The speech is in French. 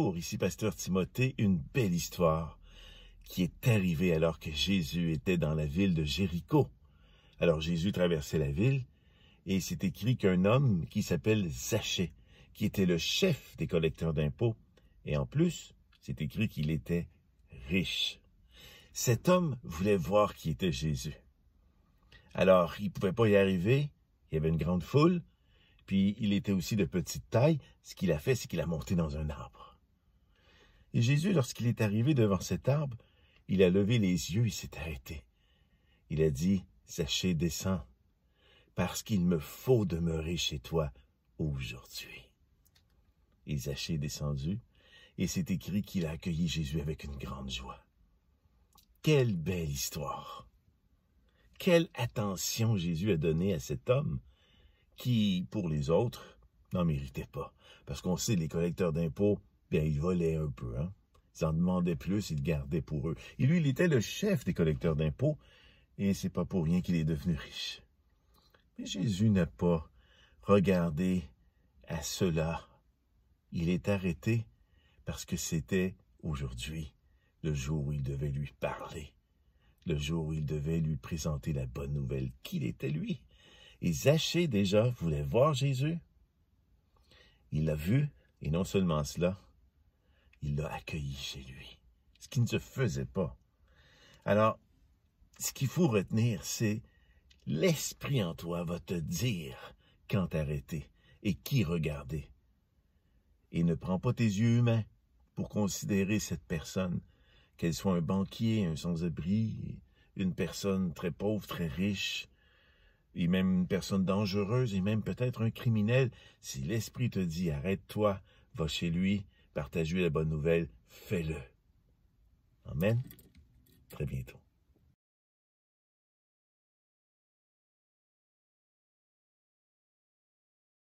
Bonjour, ici Pasteur Timothée, une belle histoire qui est arrivée alors que Jésus était dans la ville de Jéricho. Alors Jésus traversait la ville et c'est écrit qu'un homme qui s'appelle Zachée, qui était le chef des collecteurs d'impôts, et en plus, c'est écrit qu'il était riche. Cet homme voulait voir qui était Jésus. Alors, il ne pouvait pas y arriver, il y avait une grande foule, puis il était aussi de petite taille. Ce qu'il a fait, c'est qu'il a monté dans un arbre. Et Jésus, lorsqu'il est arrivé devant cet arbre, il a levé les yeux et s'est arrêté. Il a dit, « Zachée, descends, parce qu'il me faut demeurer chez toi aujourd'hui. » Et Zachée est descendu, et c'est écrit qu'il a accueilli Jésus avec une grande joie. Quelle belle histoire! Quelle attention Jésus a donnée à cet homme qui, pour les autres, n'en méritait pas. Parce qu'on sait, les collecteurs d'impôts, bien, ils volaient un peu, hein. Ils en demandaient plus, ils le gardaient pour eux. Et lui, il était le chef des collecteurs d'impôts, et c'est pas pour rien qu'il est devenu riche. Mais Jésus n'a pas regardé à cela. Il est arrêté parce que c'était aujourd'hui le jour où il devait lui parler, le jour où il devait lui présenter la bonne nouvelle qu'il était lui. Et Zachée, déjà, voulait voir Jésus. Il l'a vu, et non seulement cela, il l'a accueilli chez lui, ce qui ne se faisait pas. Alors, ce qu'il faut retenir, c'est l'esprit en toi va te dire quand t'arrêter et qui regarder. Et ne prends pas tes yeux humains pour considérer cette personne, qu'elle soit un banquier, un sans-abri, une personne très pauvre, très riche, et même une personne dangereuse, et même peut-être un criminel. Si l'Esprit te dit, arrête-toi, va chez lui, partage-lui la bonne nouvelle, fais-le. Amen. Très bientôt.